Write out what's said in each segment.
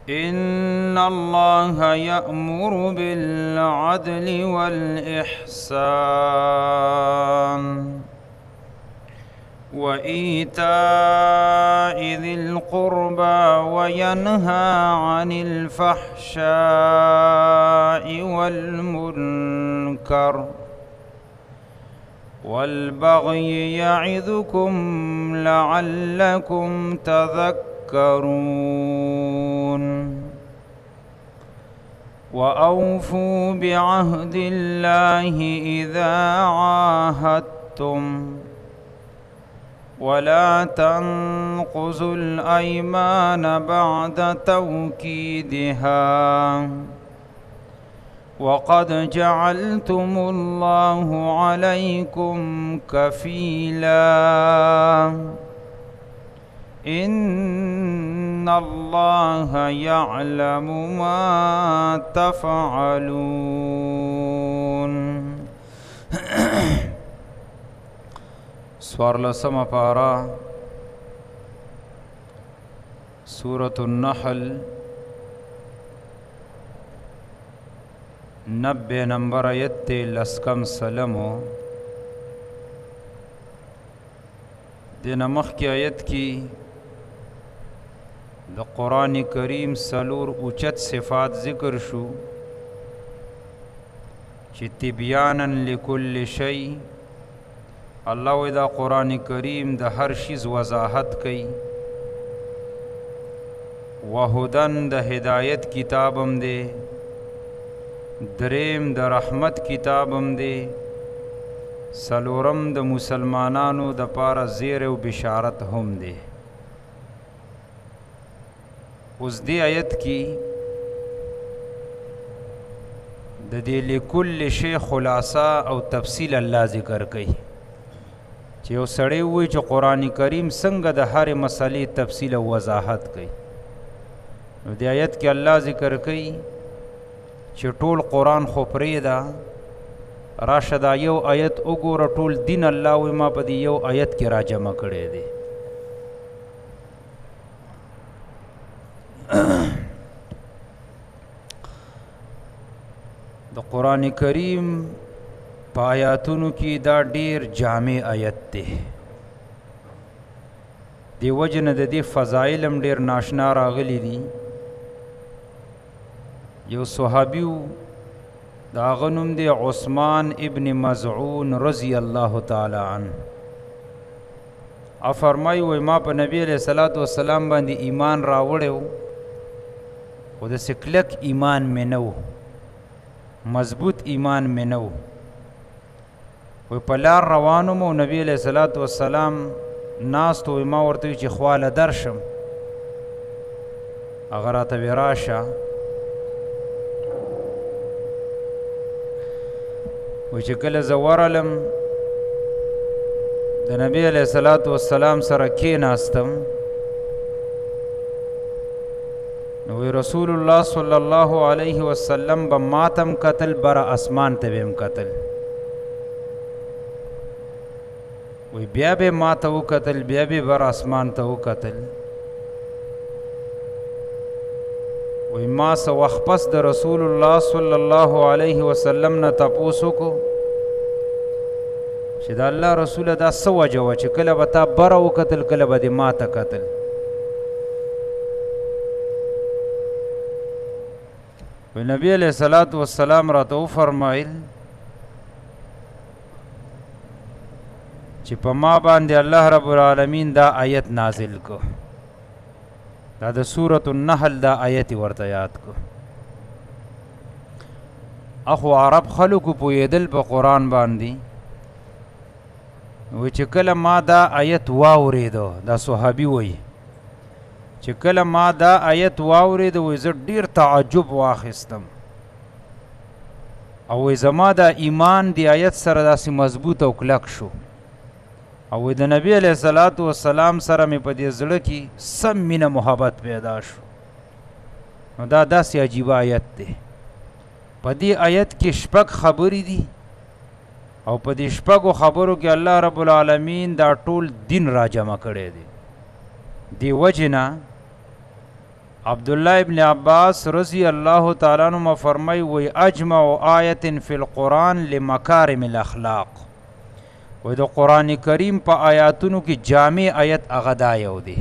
إن الله يأمر بالعدل والإحسان وإيتاء ذي القربى وينهى عن الفحشاء والمنكر والبغي يعظكم لعلكم تذكرون وأوفوا بعهد الله إذا عاهدتم ولا تنقضوا الأيمان بعد توكيدها وقد جعلتم الله عليكم كفيلا إن الله يعلم ما تفعلون. سوارلسم پارا سورة النحل 90 نمبر آیت لسکم سلمو دین مخ کی آیت کی د قرآن کریم سلور اوچت صفات ذکر شو چی تبیانا لکل شی اللہ وی دا قرآن کریم دا ہر شیز وضاحت کئی وہدن دا ہدایت کتابم دے دریم دا رحمت کتابم دے سلورم دا مسلمانانو دا پارا زیر و بشارت ہم دے. اس دی آیت کی دا دی لکل شی خلاصہ او تفصیل اللہ ذکر کئی چې یو سړی ووایي چې قرآن کریم څنګه د هرې مسلې تفصیل او وضاحت کوي. نو دې آیت کې الله ذکر کوي چې ټول قرآن خو پرېږده، راشه دا یو آیت وګوره، ټول دین الله وایي ما په دې یو آیت کې راجمع کړی دی. د قرآن کریم په آیاتونو کې دا ډیر جامع آیت دی، دی وجه نه د دې فضایل هم ډیر ناشنا راغلی دي. یو صحابي و د هغه نوم دی عثمان ابن مزعون رضی الله تعالی عنه. فرمایي وایي ما په نبی علیه صلات وسلام باندې ایمان راوړی و، خو داسې کلک ایمان مې نه و، مضبوط ایمان مې نه و. وی په لار روانو مو نبی علیہ الصلوۃ والسلام ناست وی ما ورته چې خواله درشم، هغه راته وی راشه. وی چې کله زه ورغلم د نبی علیہ الصلوۃ والسلام سره کېناستم، نو وی رسول الله صلی الله علیه وسلم به ماتم قتل، بر اسمان ته به م قتل. وی بیا به ما ته وکتل، بیا به بر اسمان ته وکتل. وی ما څه وخت پس د رسول الله صلی الله علیه وسلم نه تپوس وکړو چې د الله رسوله دا څه وجه وه چې کله به تا بره وکتل، کله به دې ما ته کتل. وی نبی علیہ الصلوۃ والسلام راته وفرمایل چې په ما باندې الله رب العالمین دا آیت نازل کو، دا د سورة النحل دا آیت ورته یاد کو. اخو عرب خلکو پوهېدل په قرآن باندې، وی چې کله ما دا آیت واورېدو، دا صحابي وایي چې کله ما دا آیت واورېدو وی زه ډېر تعجب واخیستم، او وی زما دا ایمان دی آیت سره داسې مضبوط او کلک شو، او د نبی علیہ الصلوۃ والسلام سره مې په دې زړه کې سم مینه محبت پیدا شو. نو دا داسې عجیبه آیت دی. په دې آیت کې شپږ خبرې دي، او په دې شپږو خبرو کې الله رب العالمین دا ټول دین را جمع کړی دی. دی وجه نه عبدالله ابن عباس رضی اللہ تعالیٰ عنہ فرمائی وی اجمع آیت فی القرآن لمکارم الاخلاق وی دا قرآن کریم پا آیاتونو کی جامع آیت اغدایو دی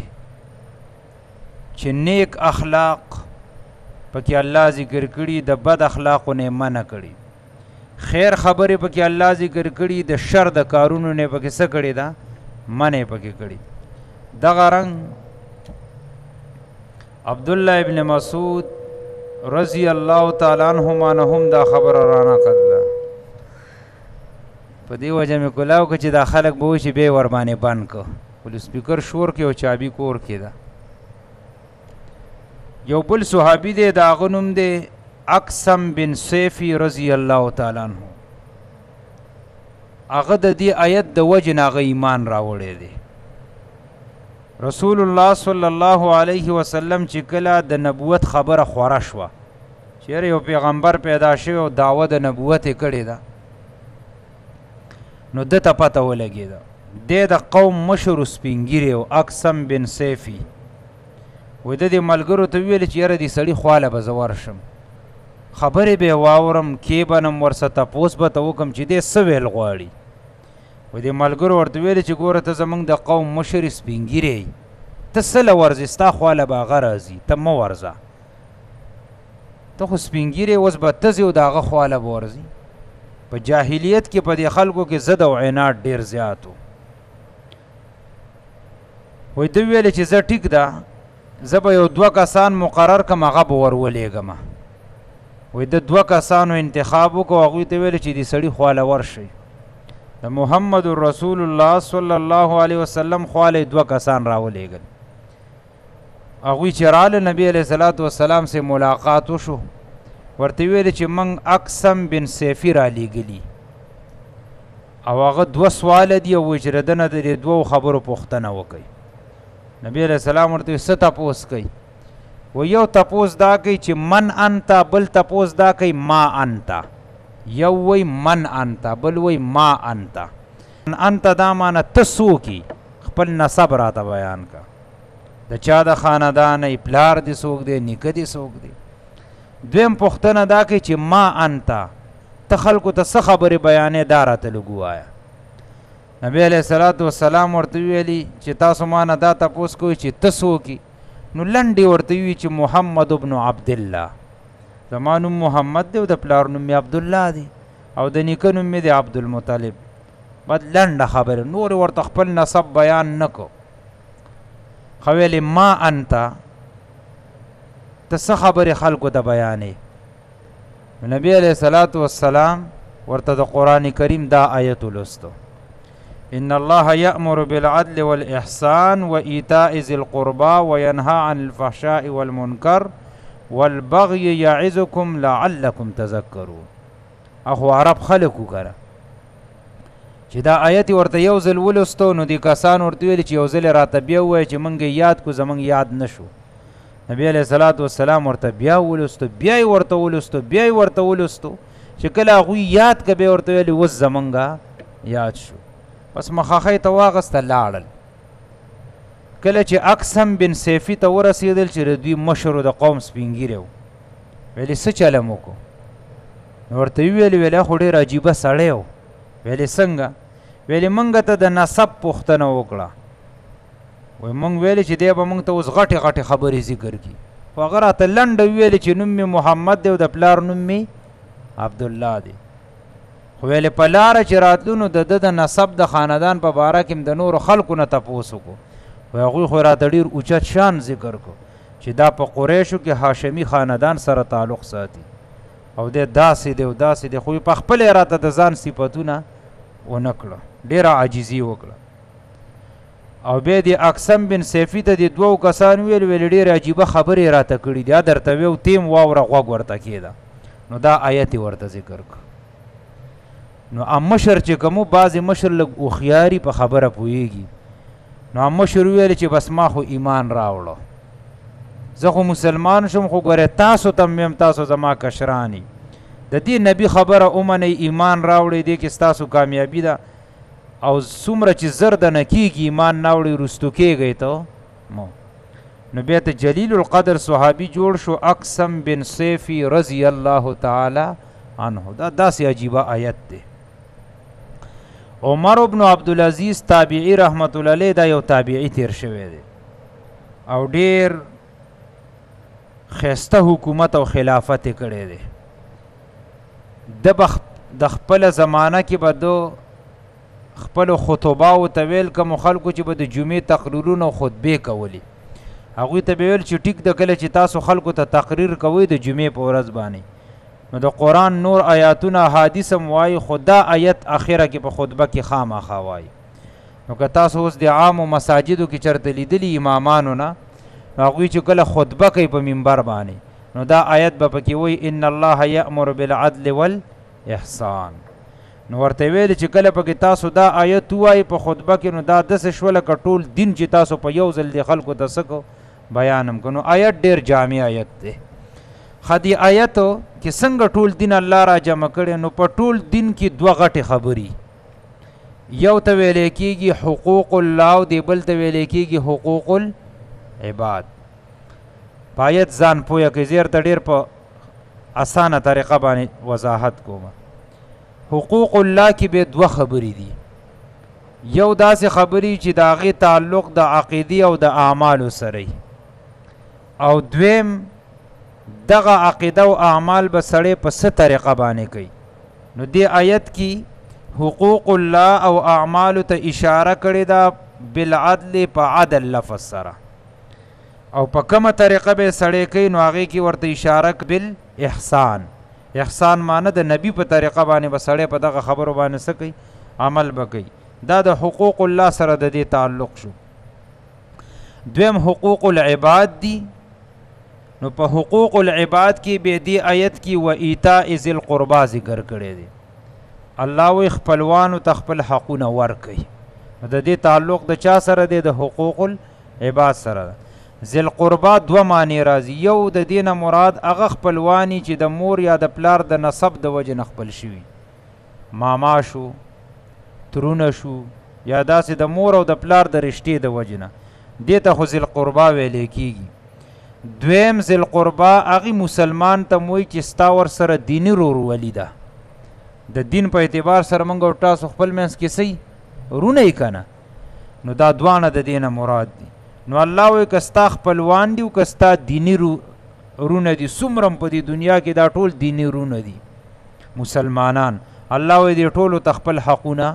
چھ نیک اخلاق پاکی اللہ ذکر کری دا بد اخلاقو نے منع کری خیر خبر پاکی اللہ ذکر کری دا شر دا کارونو نے پاکی سکڑی دا منع پاکی کری دا غرنگ عبداللہ ابن مسعود رضی اللہ تعالیٰ عنہما نهم دا خبر رانا قدلا پا دی وجہ میں کلاو کچی دا خلق بوشی بے ورمانے بان کو کل سپیکر شور کے و چابی کور کے دا یو بل صحابی دے دا غنم دے اقسم بن سیفی رضی اللہ تعالیٰ عنہ اغد دی آیت دا وجن آغا ایمان راوڑے دے رسول اللہ صلی اللہ علیہ وسلم چی کلا د نبوت خبر خورا شوا چیر یو پیغمبر پیدا شو او دعوت د نبوت کړي دا نو دته پته ولګی دا د قوم مشر سپینګری او اقسم بن سیفی و د دې ملګرو ته ویل چې یاره دې سړي خواله به زه ورشم خبرې به واورم کې بنم ورسه تپوس به ته وکم چې دې څه ویل غواړي و دې ملګرو ورته ویل چې ګوره ته زمونږ د قوم مشر سپینګیری ته څه له ورځې ستا خواله به هغه راځي ته مه ورځه ته خو سپینګیری اوس به ته ځې او د هغه خواله به ورځي په جاهلیت کې په دې خلکو کې ضد او عناد ډېر زیات و وایي ده ویلې چې زه ټیک ده زه به یو دوه کسان مقرر کړم هغه به ور ولېږم وایي ده دوه کسانو انتخاب وکړو هغوی ته ویلې چې دې سړي خواله ورشئ د محمد رسول الله صلی الله علیه وسلم خواله دوه کسان راولېږل هغوی چې راله نبی علیه صلات وسلام سے ملاقات وشو ورته ویل چې من اقسم بن سیفی را لیږلي او هغه دوه سواله دي او وایي چې د نه د دې دوو خبرو پوښتنه وکړئ نبی علیه السلام ورته څه تپوس کوي و یو تپوس دا کوي چې من انت بل تپوس دا کوي ما انت یو وی من انت بل وی ما انت انت دا مانا تسوکی خپل نسب را تا بیان کا دا چا دا خاندان ای پلار دی سوک دی نکه دی سوک دی دویم پختن دا که چی ما انت تخلقو تا سخبر بیانه دارا تلگو آیا نبی علیہ السلام ورطویلی چی تاسو مانا دا تپوس کوئی چی تسوکی نو لنڈی ورطوی چی محمد ابن عبداللہ زمانو محمد دی او د پلار نوم عبدالله دی او د نیکه نوم دی عبدالمطلب بد لنډه خبره نور ورته خپل نسب بیان نکو خو ویلې ما انت ته څه خبرې خلکو ته بیانې نبی علیه الصلاة والسلام ورته د قرآن کریم دا آیت ولستو ان الله یأمر بالعدل والإحسان وإیتاء ذی القربى وینهى عن الفحشاء والمنکر والبغي یعظکم لعلکم تذکرون اخو عرب خلقو کرا چې دا آیت ورته یو ځل ولستو نو دی کسان ورته ویل چې یو ځل راته بیا ووایه چې موږ یاد کو زموږ یاد نشو نبی علیه الصلاة والسلام ورته بیا ولستو بیا یې ورته ولستو بیا یې ورته ولستو چې کله هغوی یاد که بیا ورته ویلې اوس زمونږه یاد شو پس مخاخی ته واغسته لاړل کله چې اقسم بن سیفی ته ورسېدل چې د دوی مشر د قوم سپینګیری و ویلې څه چلم وکړو نو ورته ویلې ویلې خو ډېر عجیبه سړی و ویلې څنګه ویلې موږ ته د نسب پوښتنه وکړه وایي موږ ویلې چې دی به موږ ته اوس غټې غټې خبرې ذکر کړي خو هغه راته لنډه ویلې چې نوم مې محمد دی او د پلار نوم مې عبدالله دی خو ویلې په لاره چې راتلو نو د ده د نسب د خاندان په باره کې د نورو خلکو نه تپوس وکړو خو هغوی خو راته ډېر اوچت شان ذکر کړو چې دا په قریشو کې هاشمي خاندان سره تعلق ساتي او دی داسې دی او داسې دی خو په خپله راته د ځان صفتونه ونه کړه ډېره عاجزي وکړه او بیا د اقسم بن سیفي ته د دوو کسان ویل ویل ډېرې عجیبه خبرې راته کړي دي درته ویو تیم واوره غوږ ورته کېده نو دا آیت یې ورته ذکر کړ نو مشر چې کومو بعضې مشر لږ هوښیاري په خبره پوهېږي نو مشر ویل چې بس ما خو ایمان راوړو زه خو مسلمان شم خو ګورې تاسو ته میم تاسو زما کشرانی د دې نبي خبره ومنئ ایمان راوړئ دې کې ستاسو کامیابي ده او څومره چې زر دنه کېږي ایمان نه وړئ رستو کېږئ ته مو نو بیا ته جلیل القدر صحابي جوړ شو اقسم بن سیفی رضی الله تعالی عنه. دا داسې عجیبه آیت دی. عمر بن عبدالعزیز تابعی رحمت الله علیه دا یو تابعی تیر شوی دی او ډیر خسته حکومت او خلافت کړی دی. د خپل زمانہ کې به دو خپل خطباو ته ویل کوم خلکو چې به د جمعې تقریرونه او خطبې کولی، هغوی ته به ویل چې ټیک د کله چې تاسو خلکو ته تقریر کوئ د جمعې په ورځ باندې نو د قرآن نور آیاتونه احادیث هم وایي، خو دا آیت اخره کې په خطبه کې خامخا وایي. نو که تاسو اوس د عامو مساجدو کې چرته لیدلي امامانو نه هغوی چې کله خطبه کوي په منبر باندې نو دا آیت به پکې وایي ان الله یأمر بالعدل والاحسان. نو ورته ویل چې کله پکې تاسو دا آیت وایي په خطبه کې نو دا داسې شوله که ټول دین چې تاسو په یو ځل د خلکو ته څه کو بیان هم کو. نو آیت ډېر جامع آیت دی. خدي آیتو کې څنګه ټول دین الله را جمع کړي نو په ټول دین کې دوه غټې خبرې، یو ته ویلې کېږي حقوق الله او دی بل ته ویلې کېږي حقوق العباد. په آیت ځان پوهه کوي، زه ورته ډېر په اسانه طریقه باندې وضاحت کوم. حقوق الله کې به دوه خبرې دي، یو داسې خبرې چې د هغې تعلق د عقیدې او د اعمالو سره او دویم دغه عقیده او اعمال به سړی په څه طریقه باندې کوي. نو دې آیت کې حقوق الله او اعمالو ته اشاره کړې ده بالعدل په عدل لفظ سره، او په کومه طریقه به سړی کوي نو هغې کې ورته اشاره بالاحسان. احسان معنی د نبی په طریقه باندې به سړی په دغه خبرو باندې څه کوي عمل به کوي. دا د حقوق الله سره د دې تعلق شو. دویم حقوق العباد دي. نو په حقوق العباد کې به دې آیت کې و ایتاء ذی القربا ذکر کړی دی. الله وی خپلوانو ته خپل حقونه ورکوي. د دې تعلق د چا سره دی؟ د حقوق العباد سره. ذی القربا دوه معنی راځي، یو د دې نه مراد هغه خپلوانی چې د مور یا د پلار د نسب د وجې نه خپل شوي، ماما شو، ترونه شو، یا داسې د مور او د پلار د رشتې د وجې نه، دې ته خو ذی القربا ویلی کېږي. دویم ذی القربا هغې مسلمان ته موی چې ستا ورسره دیني ورورولي ده، د دین په اعتبار سره موږ او تاسو خپل منځ کې صحیح رونه یې که نه، نو دا دواړه د دې نه مراد دي. نو الله وایي که ستا خپلوان دي او که ستا دیني رونه دي، څومره په دې دنیا کې دا ټول دیني رونه دي مسلمانان، الله وایي دې ټولو ته خپل حقونه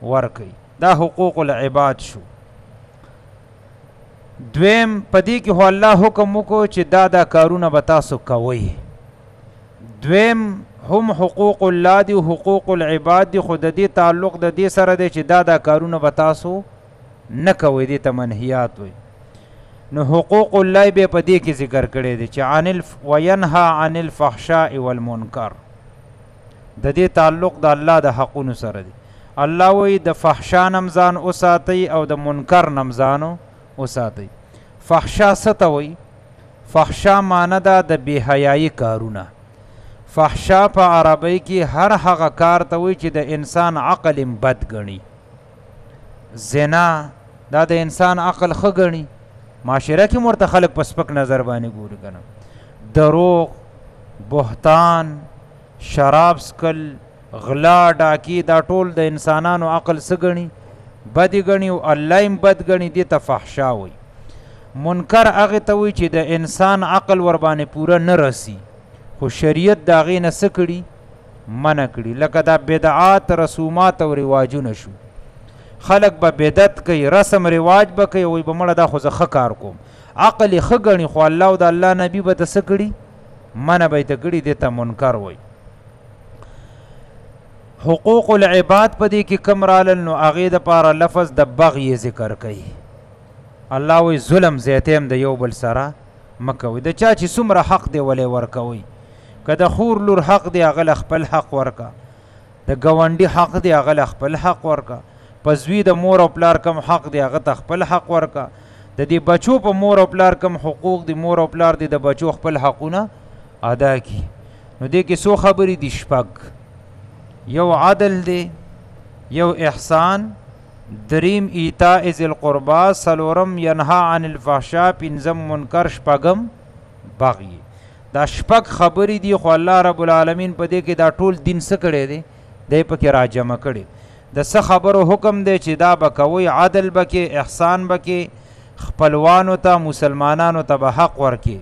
ورکوي. دا حقوق العباد شو. دویم په دې کې خو الله حکم وکړو چې دا کارونه به تاسو کوئ. دویم هم حقوق الله دي او حقوق العباد دي، خو د دې تعلق د دې سره دی چې دا کارونه به تاسو نه کوئ، دې ته منهیات وي. نو حقوق الله به په دې کې ذکر کړی دی چې وینهى عن الفحشاء والمنکر، د دې تعلق د الله د حقونو سره دی. الله وایي د فحشا نم ځان وساتئ او د منکر نم ځان وساتئ. فحشا څه ته وایي؟ فحشا معنی ده د بېحیایي کارونه. فحشا په عربی کې هر هغه کار ته وایي چې د انسان عقل بد ګڼي. زنا دا د انسان عقل ښه ګڼي، معاشره کې ورته خلک په سپک نظر باندې ګوري که نه. دروغ، بهتان، شراب څکل، غلا، ډاکي، دا ټول د انسانانو عقل څه ګڼي؟ بدې ګڼي او الله هم بد ګڼي، دې ته فحشا وایي. منکر هغې ته وایي چې د انسان عقل ور باندې پوره نه رسی خو شریعت د هغې نه څه کړي؟ منع کړي. لکه دا بدعات، رسومات او رواجونه شو. خلق به بدعت کوي، رسم رواج به کوي، وایي به مړه دا خو زه ښه کار کوم، عقل یې ښه ګڼي، خو الله او د الله نبي به ته څه کړي؟ منع به یې ته کړي، دې ته منکر وایي. حقوق العباد په دې کې کم رالل نو هغې دپاره لفظ د بغي ذکر کوي. الله وایي ظلم زیاتیم د یو بل سره مه کوئ. د چا چې څومره حق دی ولی ورکوئ. که د خور لور حق دی هغه له خپل حق ورکه، د ګاونډي حق دی هغه له خپل حق ورکه، په زوی د مور او پلار کم حق دی هغه ته خپل حق ورکه، د دې بچو په مور او پلار کم حقوق دی مور او پلار دی د بچو خپل حقونه ادا کی. نو دې کې څو خبرې دي؟ شپږ. یو عدل دی، یو احسان، دریم ایتاء ذی القربا، څلورم ینها عن الفحشاء، پنځم منکر، شپږم بغي. دا شپږ خبرې دي خو الله رب العالمین په دې کې دا ټول دین څه کړی دی؟ دی پکې راجمع کړي. د څه خبرو حکم دی چې دا به کوئ، عدل به کې، احسان به کې، خپلوانو ته مسلمانانو ته به حق ورکړي،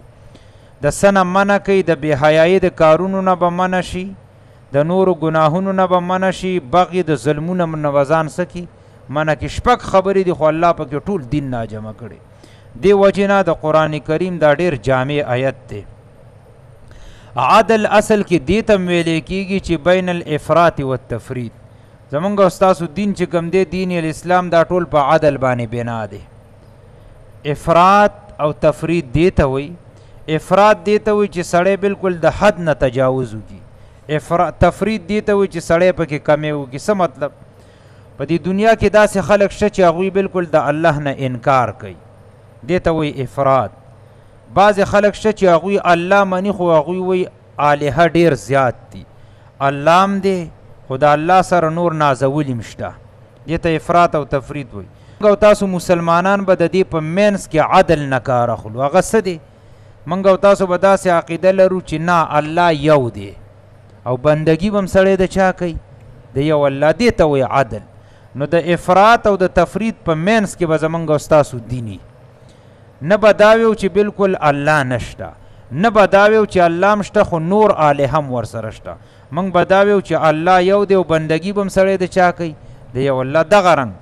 د څه نه منع کوي، د بې حیایي د کارونو نه به منع شي، د نورو ګناهونو نه به منع شي، بغي د ظلمونه نه به ځان څه کړي منع کړي. شپږ خبرې دي خو الله پکې ټول دین راجمع کړي. دې وجې نه د قرآن کریم دا ډېر جامع آیت دی. عدل اصل کې دې ته ویلې کېږي چې بین الافراط والتفرید. زمونږ او ستاسو دین چې کوم دی، دین الاسلام، دا ټول په عدل باندې بنا دی. افراط او تفرید دې ته وایي. افراط دې ته وایي چې سړی بالکل د حد نه تجاوز وکړي. تفرید دې ته وایي چې سړی پکې کمی وکړي. څه مطلب؟ په دې دنیا کې داسې خلک شته چې هغوی بالکل د الله نه انکار کوي، دې ته وایي افراط. بعضې خلک شته چې هغوی الله مني خو هغوی وایي الهه ډېر زیات دي، الله هم دی خو د الله سره نور نازولي هم شته، دې ته افراط او تفرید وایي. موږ او تاسو مسلمانان به د دې په منځ کې عدل نه کار اخلو. هغه څه دی؟ موږ او تاسو به داسې عقیده لرو چې نه، الله یو دی او بندګي به هم سړی د چا کوي؟ د یو الله. دې ته وایي عدل. نو د افراط او د تفرید په منځ کې به زمونږ او ستاسو دیني. نه به دا ویو چې بالکل الله نشته، نه به دا ویو چې الله هم شته خو نور الهه هم ورسره شته. موږ به دا ویو چې الله یو دی او بندګي به هم سړی د چا کوي؟ د یو الله. دغه رنګ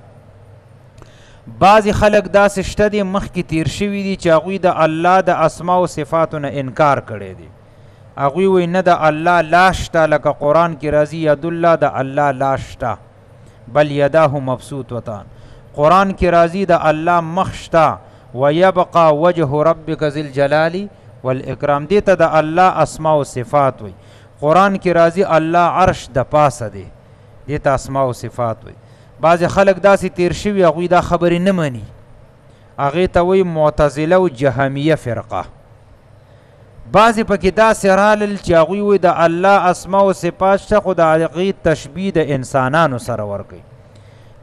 بعضې خلک داسې شته دي مخکې تیر شوي دي چې هغوی د الله د اسماء و صفاتو نه انکار کړی دی. هغوی وایي نه د الله لا شته، لکه قرآن کې راځي ید الله، د الله لا شته، بل یداه مبسوطتان. قرآن کې راځي د الله مخ شته، ویبقى وجه ربک ذی الجلال والاکرام. دې ته د الله اسماء و صفات وایي. قرآن کې راځي الله عرش د پاسه دی، دې ته اسماء و صفات وایي. بعضې خلک داسې تیر شوي هغوی دا خبرې نه مني، هغې ته وایي معتزله او جهمیه فرقه. بعضې پکې داسې رالل چې هغوی وایي د الله اسماء و صفات شته خو د هغې تشبیه د انسانانو سره ورکوي.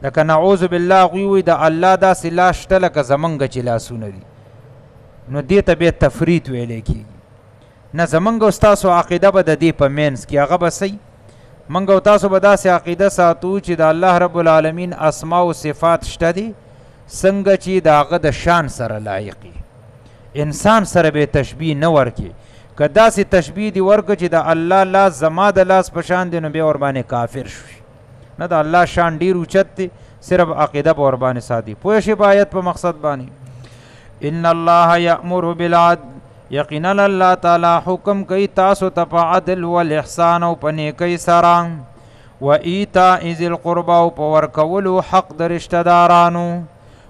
لکه نعوذ بالله هغوی وایي د الله داسې لاس شته لکه زمونږ چې لاسونه دي، نو دې ته بیا تفرید ویلی کېږي. نه، زمونږ او ستاسو عقیده به د دې په منځ کې هغه به صحیح. موږ او تاسو به داسې عقیده ساتو چې د الله رب العالمین اسماء و صفات شته دي څنګه چې د هغه د شان سره لایق وي. انسان سره به تشبیه نه ورکړي. که داسې تشبیه دې ورکړه چې د الله لاس زما د لاس په شان دی، نو بیا ورباندې کافر شوي. نه، د الله شان ډېر اوچت دی، صرف عقیده به ورباندې ساتي. پوه شئ په آیت په مقصد باندې. ان الله یأمر بالعدل، یقینا الله تعالی حکم کوي تاسو ته په عدل والاحسان او په نیکۍ سره، و ایتاء ذی القربا او په ورکولو حق د رشته دارانو،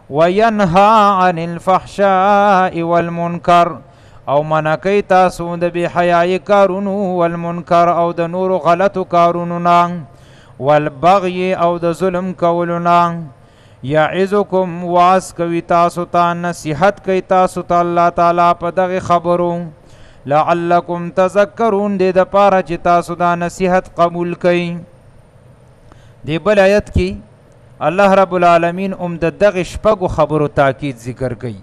وینها عن الفحشاء والمنکر او منع کوي تاسو د بې حیایي کارونو، والمنکر او د نورو غلطو کارونو نه، والبغي او د ظلم کولو نه. یعظکم واعظ کوي تاسو ته، نصیحت کوي تاسو ته الله تعالی په دغه خبرو، لعلکم تذکرون، دې دپاره چې تاسو دا نصیحت قبول کړئ. دې بل آیت کې الله رب العالمین د دغه شپږو خبرو تاکید ذکر کوي،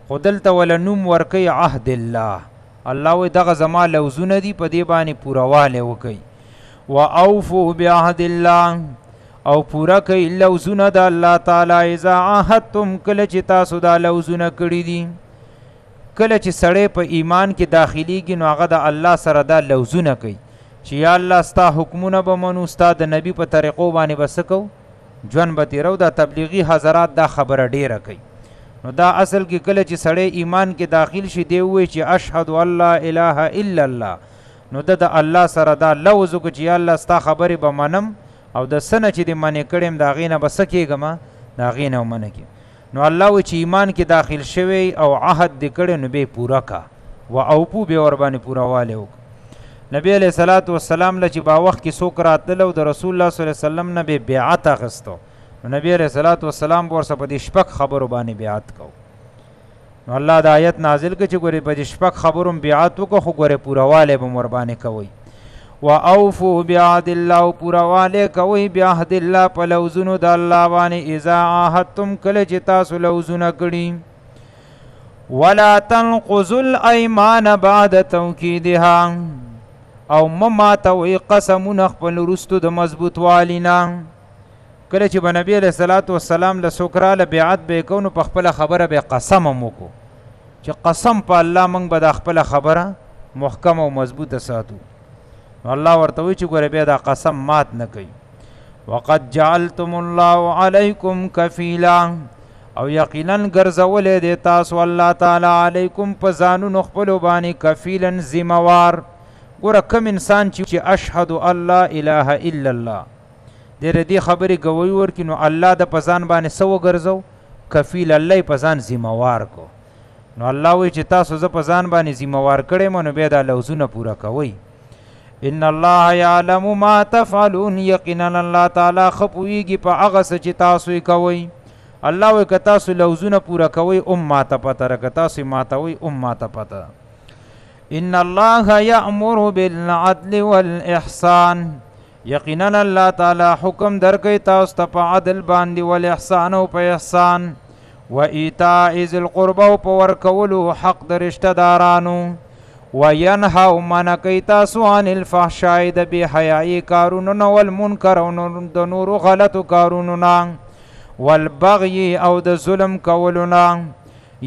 خو دلته وله نوم ورکوي عهد الله. الله وایي دغه زما لوزونه دي، په دې باندې پورهوالی وکوئ. واوفوا بعهد الله، او پورا کوي لوزونه د الله تعالی. اذا عاهدتم، کله چې تاسو دا لوزونه کړي دي. کله چې سړی په ایمان کې داخلیږي نو هغه د الله سره دا لوزونه کوي چې یا الله ستا حکمونه به منو، ستا د نبي په طریقو باندې به څه کوو، ژوند به تېرو. دا تبلیغي حضرات دا خبره ډیره کوي. نو دا اصل کې کله چې سړی ایمان کې داخل شي دی وایي چې اشهد ان لا اله الا الله، نو د الله سره دا لوز وکړو چې یا الله ستا خبرې به منم او د څه نه چې دې منې کړی یم د هغې نه به څه کېږم، د هغې نه منع کېږم. نو الله وایي چې ایمان کې داخل شوی او عهد دې کړی نو بیا پوره کا، و اوپو بیا ورباندې پورهوالی وکړه. نبی علیه صلات وسلام له چې با وخت کې څوک راتلل او د رسول الله صلی الله علیه وسلم نه به بیعت اخیستو، نو نبی علیه صلات وسلام به ورسره په دې شپږ خبرو باندې بیعت کو. نو الله د آیت نازل کړ چې ګورې په دې شپږ خبرو بیعت وکړو، خو ګورې پورهوالی به م ورباندې کوئ. واوفوا بعهد الله او پورواله کوي بعهد الله په لوزونو د الله باندې اذا عاهدتم کله چې تاسو لوزونه کړي ولا تنقضوا الايمان بعد توكيدها او مماتوي قسمونه خپل رستو د مضبوط والینا کله چې نبی علیہ الصلوۃ والسلام له سوکراله بیعت به کوو په خپل خبره به قسم موکو چې قسم په الله موږ به د خپل خبره محکم او مضبوطه ساتو الله ورته وی چې ګوره به دا قسم مات نه کوي وقد جعلتم الله علیکم کفیلا او یقینا ګرځولې د تاسو الله تعالی علیکم په ځانونو خپل باندې کفیلا ذمہوار ګوره کوم انسان چې اشهد الله اله الا الله دې خبرې گوی ورکې نو الله د پزان باندې سو ګرځو کفیل الله پزان ذمہوار کو نو الله وی چې تاسو ز پزان باندې ذمہوار کړي مونږ به دا لوزونه پورا کوي ان الله يعلم ما تفعلون یقینا الله تعالی خپويږي په هغه څه چې تاسو کوي الله وی که تاسو لوزونه پورا کوي امه ته پته را که تاسو ماتوي امه ته پته ان الله يأمر بالعدل والإحسان یقینا الله تعالی حکم درکې تاسو ته په عدل باندې ول احسان او په احسان و ایتاء ذی القربى او په ورکولو حق د رشتہ دارانو و ینهى من کوي تاسو عن الفحشاء د بی حیاي کارونو والمنکر او د نور غلط کارونو والبغي او د ظلم کولو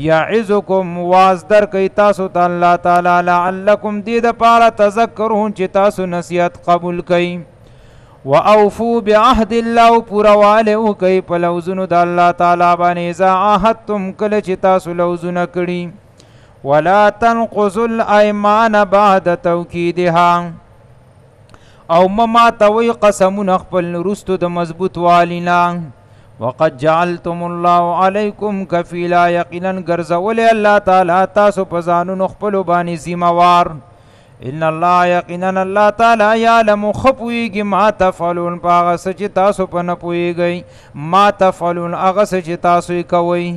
یعظکم واز درکې تاسو ته الله تعالی لعلکم دې د پاره تذکرون چې تاسو نصیحت قبول کړئ واوفوا بعهد الله پورواله کوي په لوزونو د الله تعالی باندې اذا عاهدتم کله چې تاسو لوزونه کړي ولا تنقضوا الايمان بعد توكيدها او مماتوي قسمون خپل رستو د مضبوط والینا وقد جعلتم الله عليكم كفيلا یقینا ګرځول الله تعالی تاسو په ځانونو خپل باندې ذمہوار ان الله یقینا الله تعالی یعلم خپویږي ما تفعلون پاغه چې تاسو په نه پويږئ ما تفعلون هغه چې تاسو کوي